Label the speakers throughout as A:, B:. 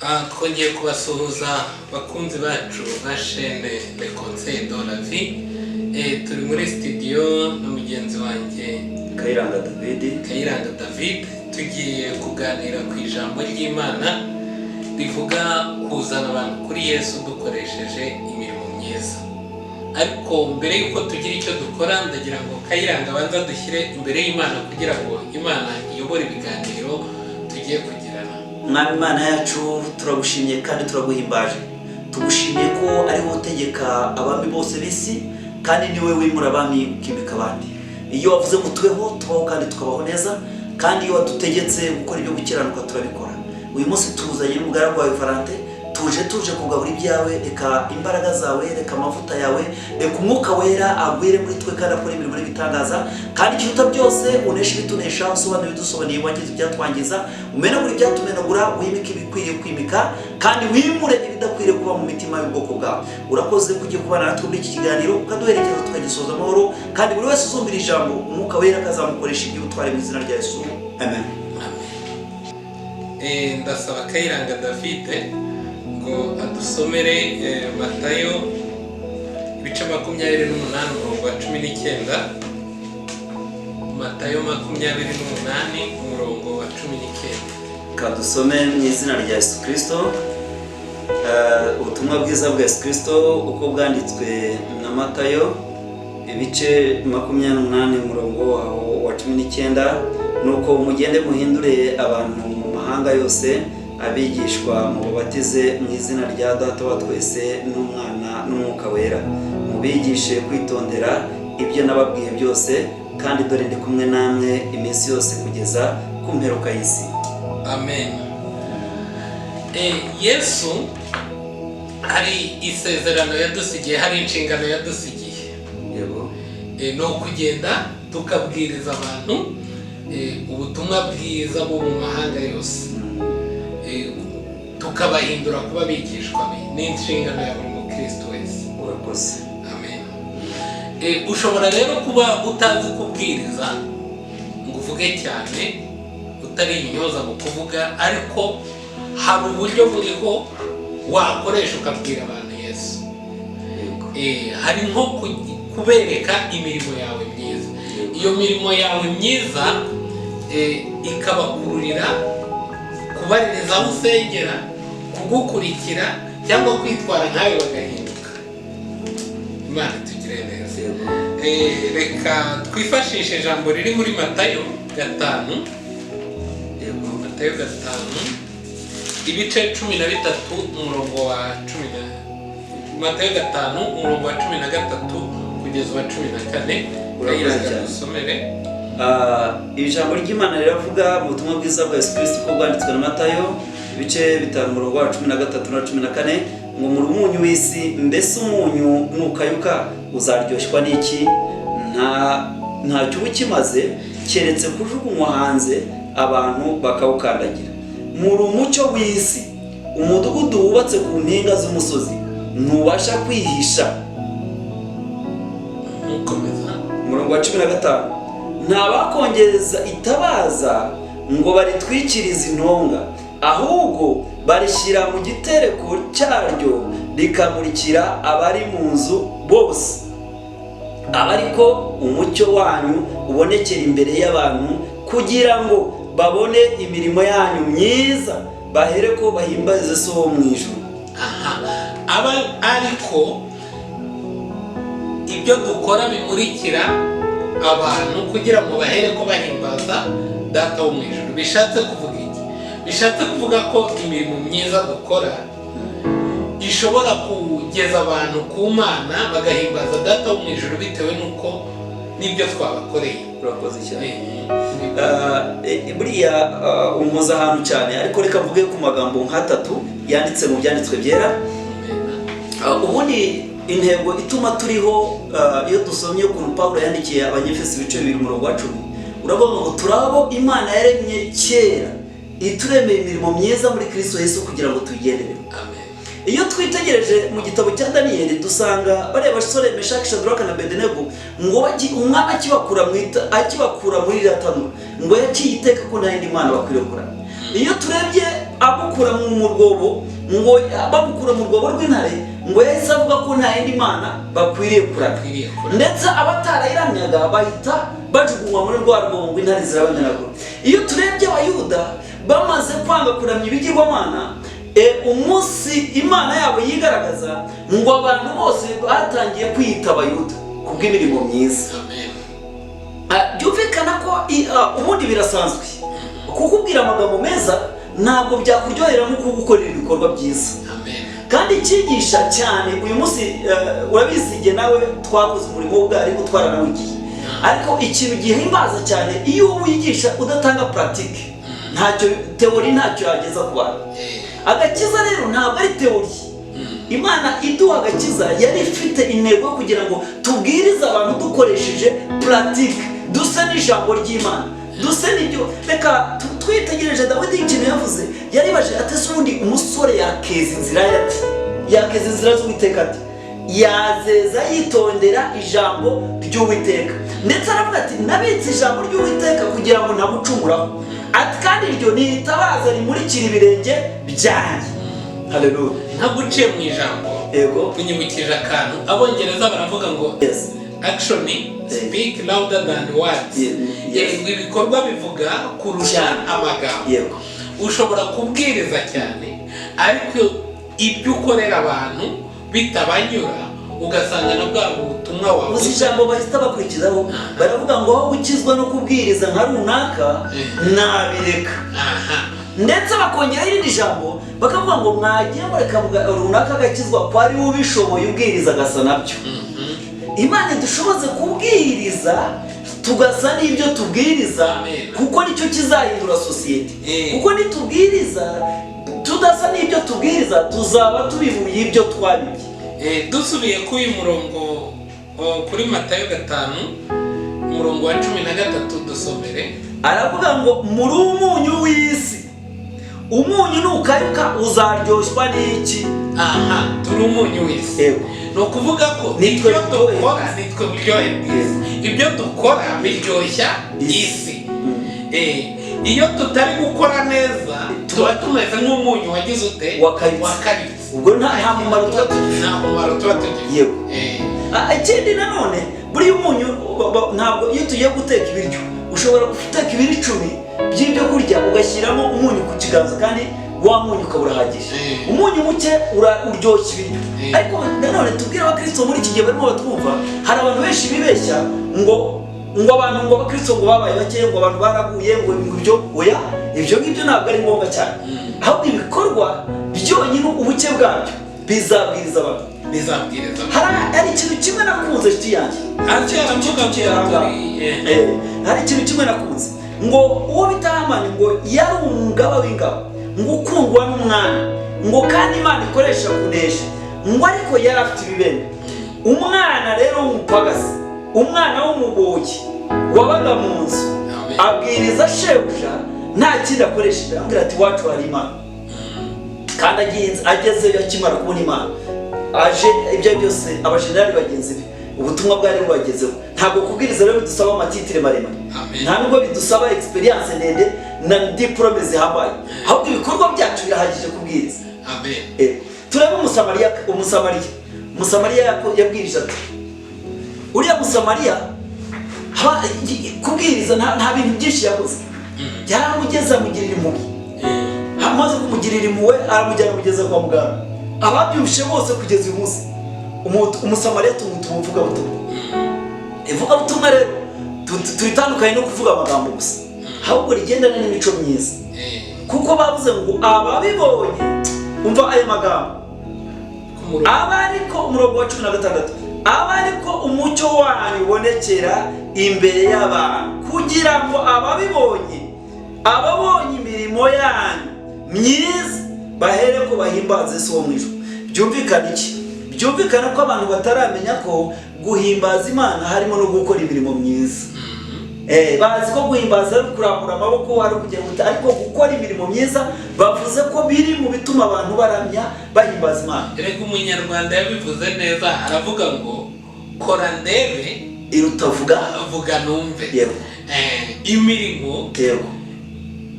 A: Twongeye kubasuhuza bakunzi bacu ba chaîne Le Conseil de la Vie. Turi muri studio na mugenzi wanjye Kayiranga David tugiye kuganira ku ijambo ry'Imana rivuga kuzana abantu kuri Yesu dukoresheje imirimo myiza. Ariko mbere yuko tugira icyo dukora ndagira ngo Kayiranga abanza dushyire imbere y'Imana kugira ngo Imana iyobore ibiganiro tugiye kugirana.
B: Mwami Imana yacu turagushimiye kandi turaguhimbaje. Tugushimiye ko ari wowe utegeka abami bose b'isi kandi ni wowe wimura abami ukimika abandi. Iyo wavuze ngo tubeho tubaho kandi tukabaho neza, kandi iyo wadutegetse gukora ibyo gukiranuka turabikora. Uyu munsi tuzanye n'umugaragu wawe Valentin, tuje kugabura ibyawe, reka imbaraga zawe, reka amavuta yawe, reka umwuka wera agwire muri twe kandi akora imirimo n'ibitangaza, kandi ikiruta byose unesha ibitunesha, usobanura ibidusobanuriye, wangiza ibyatwangiza, umenagura ibyatumenagura, wimike ibikwiriye kwimika, kandi wimure ibidakwiriye kuba mu mitima y'ubwoko bwawe. Urakoze kugiye kubana natwe muri iki kiganiro, ukaduherekeza tukagisoza amahoro, kandi buri wese uzumvira ijambo umwuka wera akazamukoresha iby'ubutware mu izina rya Yesu. Amen.
A: Ndasaba Kayiranga David ngo adusomere Matayo ibice 28 umurongo wa 19. Matayo 28 umurongo wa 19.
B: Kadusome mu izina rya Yesu Kristo. Ubutumwa bwiza bwa Yesu Kristo uko bwanditswe na Matayo ibice 28 umurongo wa 19. Nuko mugende muhindure abantu mu mahanga yose, abigishwa mubabatize mu izina rya Data wa twese n'Umwana n'Umwuka wera, mubigishe kwitondera ibyo nababwiye byose, kandi dore ndi kumwe namwe iminsi yose kugeza ku mperuka y'isi.
A: Amen. Yesu hari isezerano yadusigiye, hari inshingano yadusigiye.
B: Yego.
A: No kugenda tukabwiriza abantu ubutumwa bwiza bwo mu mahanga yose, tukabahindura kuba bigishwa be. Ni inshingano ya buri mukristo wese.
B: Urakoze.
A: Amen. Ushobora rero kuba utazi kubwiriza ngo uvuge cyane, utari imyoza mu kuvuga, ariko hari uburyo buriho wakoresha ukabwira abantu Yesu. Hari nko kubereka imirimo yawe myiza. Iyo mirimo yawe myiza ikabakururira kubaririza aho usengera, kugukurikira, cyangwa kwitwara nkawe bagahinduka. Imana tugire neza. Reka twifashishe ijambo riri muri Matayo 5. Matayo 5 ibice 13 umurongo wa 10. Matayo 5 umurongo wa 13 kugeza wa 14. Urasomere.
B: Ijambo ry'Imana riravuga mu butumwa bwiza bwa Yesu Kristo uko bwanditswe na Matayo ibice 5 umurongo wa 13 na 14, ngo muri umunyu w'isi, mbese umunyu nukayuka uzaryoshwa n'iki? Ntacyo uba ukimaze keretse kujugunywa hanze abantu bakawukandagira. Muri umucyo w'isi, umudugudu wubatse ku mpinga z'umusozi ntubasha kwihisha. Umurongo wa 15, ntabakongeza itabaza ngo baritwikirize intonga, ahubwo barishyira mu gitereko cyaryo rikamurikira abari mu nzu bose. Abariko umucyo wanyu ubonekera imbere y'abantu, kugira ngo babone imirimo yanyu myiza, bahereko bahimbaze So wo mu ijuru.
A: Ariko ibyo dukora bimurikira abantu kugira ngo bahereko bahimbaza Data wo mu ijuru. Bishatse kuvuga iki? Bishatse kuvuga ko imirimo myiza dukora ishobora kugeza abantu ku Mana bagahimbaza Data wo mu ijuru bitewe nuko nibyo twabakoreye.
B: Urakoze cyane. Buriya umuza ahantu cyane, ariko reka mvuge ku magambo nk'atatu yanditse mu byanditswe byera. Ubundi intego ituma turiho, iyo dusomye ukuntu Pawulo yandikiye Abanyefeso ibice 2 umurongo wa 10, uravuga ngo turabo Imana yaremye kera ituremeye imirimo myiza muri Kristo Yesu kugira ngo tuyigendere.
A: Amen.
B: Iyo twitegereje mu gitabo cya Daniyeli dusanga bareba Sore Meshaki Shadraka na Abednego ngo umwana akibakura muri iriya tanura ngo yakiyiteka ko nta yindi Mana bakwiriye gukora. Iyo turebye abukura mu rwobo, ngo babukura mu rwobo rw'intare, ngo yahise avuga ko nta yindi mana bakwiriye kuramya, ndetse abatarayiramyaga bahita bajugunywa muri rwa rwobo ngo intare zirabamenagura. Iyo turebye abayuda bamaze kwanga kuramya ibigirwamana, umunsi imana yabo yigaragaza, ngo abantu bose batangiye kwiyita abayuda kubw'imirimo myiza. Byumvikana ko ubundi birasanzwe kukubwira amagambo meza ntabwo byakuryohera nko kugukorera ibikorwa byiza. Kandi cyigisha cyane uyu munsi, urabizige nawe twakoze umurimo w'ubwarimu twaranawugiye, ariko ikintu gihimbaza cyane iyo wigisha udatanga pratique, ntacyo teori ntacyo yageza ku bantu. Agakiza rero ntabwo ari teori. Imana iduha agakiza yari ifite intego kugira ngo tubwirize abantu dukoresheje pratique, duse n'ijambo ry'Imana, duse n'ibyo. Reka twitegereje Dawidi ikintu yavuze, yaribaje ati ese ubundi umusore yakeza inzira yati, yakeza inzira z'Uwiteka ati, yazeza yitondera ijambo ry'Uwiteka. Ndetse aravuga ati nabitse ijambo ry'Uwiteka kugira ngo ntamucumuraho, ati kandi iryo ni itabaza rimurikira ibirenge byanjye. Haleluya.
A: Ntabwo uciye mu ijambo, unyibukije akantu abongereza baravuga ngo action speak louder than words. Ibikorwa bivuga kurusha amagambo. Ushobora kubwiriza cyane ariko ibyo ukorera abantu bitabanyura, ugasanga na bwa butumwa wawe
B: uzi ijambo bahita bakurikizaho, baravuga ngo aho gukizwa no kubwiriza nka runaka nabireka. Ndetse bakongeraho irindi jambo bakavuga ngo mwagiye mureka runaka agakizwa ko ari we ubishoboye ubwiriza agasa nabyo. Imana dushoboze kubwiriza tugasa n'ibyo tubwiriza, kuko nicyo kizahindura sosiyete. Kuko nitubwiriza tudasa n'ibyo tubwiriza, tuzaba tubibuye ibyo twabibye.
A: Dusubiye ku uyu murongo kuri Matayo 5 umurongo wa 13 dusomere.
B: Aravuga ngo muri umunyu w'isi, umunyu nukayuka uzaryoshwa n'iki?
A: Turi umunyu w'isi. No kuvuga ko ibyo dukora nitwe buryohe bwiza, ibyo dukora biryoshya isi. Iyo tutari gukora neza tuba tumeze nk'umunyu wagize ute? Wakaritse.
B: Ubwo nta mumaro tuba tugiye. Ikindi nanone buri umunyu ntabwo iyo tugiye guteka ibiryo, ushobora guteka ibiro 10 by'ibyo kurya ugashyiramo umunyu ku kiganza, kandi wa munyu ukaba urahagije. Umunyu muke uryoshya ibiryo. Ariko nanone tubwira abakristo muri iki gihe barimo batwumva, hari abantu benshi bibeshya ngo abantu ngo abakristo ngo babaye bake, ngo abantu baraguye, ngo ibyo oya, ibyo ngibyo ntabwo ari ngombwa cyane. Ahubwo ibikorwa byonyine ubuke bwabyo bizabwiriza abantu,
A: bizabwiriza.
B: Hari ikintu kimwe nakunze nshuti yanjye, hari ikintu kimwe nakunze, ngo uwo bita Hamani ngo yari umugaba w'ingabo, ngo ukundwa n'umwami, ngo kandi Imana ikoresha kunesha, ngo ariko yari afite ibibembe. Umwana rero w'umupagasi, umwana w'umuboyi wabaga mu nzu, abwiriza shebuja nta kindi akoresheje, ambwira ati wacu hari Imana. Kandi agezeyo akimara kubona Imana, aje ibyo byose abajenerali bagenzi be ubutumwa bwari bubagezeho. Ntabwo kubwiriza rero bidusaba amatitire maremare, nta nubwo bidusaba experience ndende na diplome zihambaye, ahubwo ibikorwa byacu birahagije kubwiriza. Turebe Umusamariya yabwirije ati, uriya Musamariya kubwiriza nta bintu byinshi yakoze. Yaramugeza amugirira impuhwe, amaze kumugirira impuhwe aramujyana kugeza kwa muganga. Ababyumvishe bose kugeza uyu munsi Umusamariya tumuvuga butumwa. Ivuga butumwa rero turitandukanye no kuvuga amagambo gusa, ahubwo rigendana n'imico myiza. Kuko bavuze ngo ababibonye, umva aya magambo, abariko umurongo wa 16, abariko umucyo wanyu ubonekera imbere y'abantu, kugira ngo ababonye imirimo yanyu myiza bahereko bahimbaze so mu ijuru. Byumvikana iki? Byumvikana ko abantu bataramenya ko guhimbaza Imana harimo no gukora imirimo myiza. Bazi ko guhimbaza ari kurambura amaboko, ari kugenda, ariko gukora imirimo myiza bavuze ko biri mu bituma abantu baramya bahimbaza Imana.
A: Reka umunyarwanda yabivuze neza, aravuga ngo kora ndebe
B: irutavuga
A: avuga numve.
B: Yego.
A: Imirimo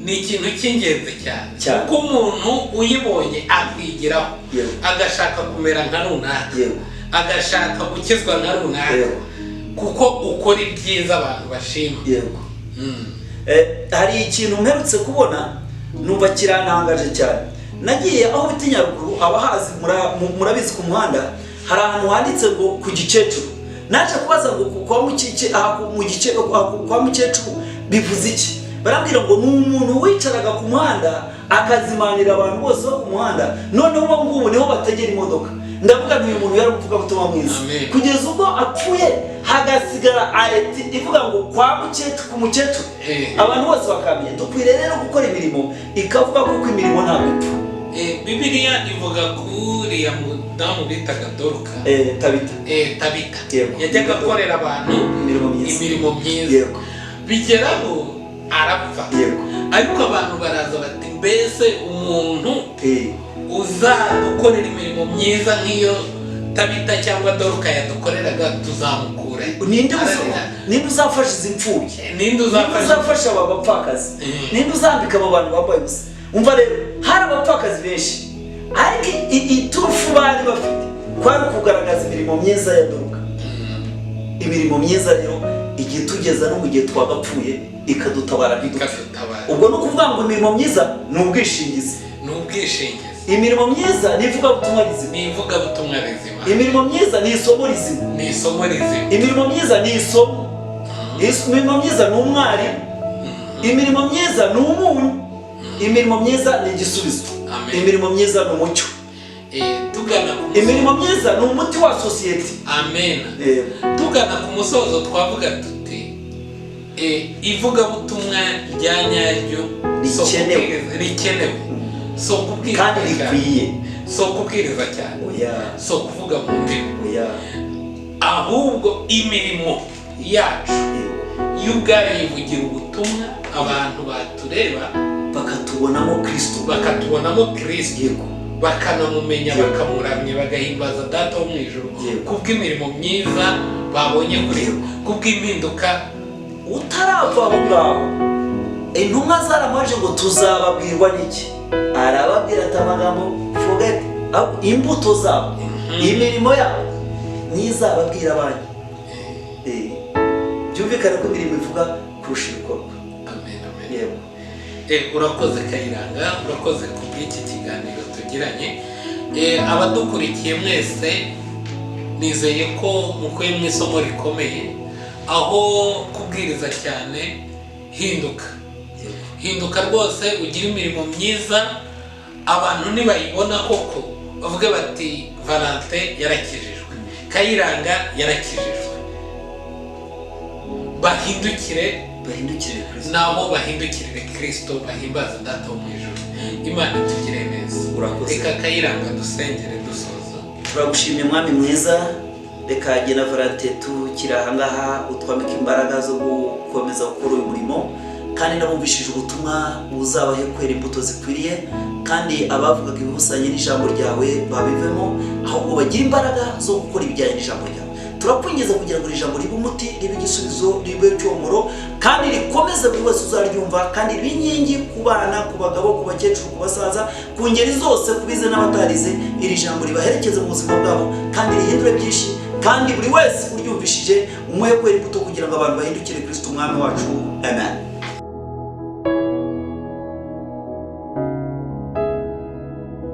A: ni ikintu cy'ingenzi cyane kuko umuntu uyibonye akwigiraho agashaka kumera nka runaka agashaka gukizwa nka runaka kuko ukora ibyiza abantu bashima.
B: Hari ikintu mperutse kubona numva kirantangaje cyane. Nagiye aho bita Nyaruguru, abahazi murabizi ku muhanda hari ahantu handitse ngo ku Gikecuru. Naje kubaza ngo kwa Mukecuru bivuze iki? Barambwira ngo ni umuntu wicaraga ku muhanda akazimanira abantu bose bo ku muhanda, noneho ubu ngubu niho bategera imodoka. Ndavuga uyu muntu yari kuvuga butumwa mwiza kugeza ubwo apfuye hagasigara areti ivuga ngo kwa Mukecuru ku Mukecuru, abantu bose bakamenya. Dukwiriye rero gukora imirimo ikavuga kuko imirimo ntabwo ipfa.
A: Bibiliya ivuga kuri ya mudamu bitaga Doruka, Tabita yajyaga akorera abantu imirimo myiza, bigeraho arapfa. Ariko abantu baraza bati mbese umuntu uza gukorera imirimo myiza nk'iyo Tabita cyangwa Doruka yadukoreraga tuzamukura. Ninde uzafasha izi mfubyi? Ninde uzafasha aba bapfakazi? Ninde uzambika abo bantu bambaye ubusa? Umva rero, hari abapfakazi benshi ariko iturufu bari bafite kwari kugaragaza imirimo myiza ya Doruka. Imirimo myiza rero igihe tugeza no mu gihe twagapfuye ikadutabara ntidupfe. Ubwo no kuvuga ngo imirimo myiza ni ubwishingizi. Imirimo myiza ni ivugabutumwa rizima. Imirimo myiza ni isomo rizima. Imirimo myiza ni isomo. Imirimo myiza ni umwarimu. Imirimo myiza ni umuntu. Imirimo myiza ni igisubizo. Imirimo myiza ni umucyo. Imirimo myiza ni umuti wa sosiyete. Amen. Tugana ku musozo twavuga tuti ivugabutumwa rya nyaryo rikenewe, so kubwiriza
B: kandi rikwiye,
A: so kubwiriza cyane, so kuvuga mu ndimi, ahubwo imirimo yacu y'ubwayo ivugira ubutumwa abantu batureba bakatubonamo Kristo, bakanamumenya, bakamuramya, bagahimbaza Data wo mu ijuru kubw'imirimo myiza babonye kuri kubw'impinduka.
B: Utarava aho ngaho intumwa zaramaje ngo tuzababwirwa n'iki? Arababwira ati amagambo forget imbuto zabo, imirimo yabo nizababwira abanyu. Byumvikana ko imirimo ivuga kurusha ibikorwa.
A: Urakoze Kayiranga, urakoze kubw'iki kiganiro tugiranye. Abadukurikiye mwese nizeye ko mukuye mu isomo rikomeye, aho kubwiriza cyane hinduka rwose, ugira imirimo myiza, abantu nibayibona koko bavuge bati Valentin yarakijijwe, Kayiranga yarakijijwe, bahindukire nabo bahindukirire Kristo, bahimbaza Data wo mu ijuru. Imana itugire neza. Reka Kayiranga dusengere dusoza.
B: Turagushimye mwami mwiza, reka jye Valentin tukiri aha ngaha utwambika imbaraga zo gukomeza gukora uyu murimo, kandi nabumvishije ubutumwa buzabahe kwera imbuto zikwiriye, kandi abavugaga ibibusanye n'ijambo ryawe babivemo, ahubwo bagira imbaraga zo gukora ibijyanye n'ijambo ryawe. Turakwinjiza kugira ngo ijambo ribe umuti, ribe igisubizo, ribe cyomoro, kandi rikomeze buri wese uzaryumva, kandi ribe inkingi ku bana, ku bagabo, ku bakecuru, ku basaza, ku ngeri zose, ku bize n'abatarize. Iri jambo ribaherekeze mu buzima bwabo kandi rihindure byinshi, kandi buri wese uryumvishije umuhe kwera imbuto kugira ngo abantu bahindukire Kristo umwami wacu. Amen.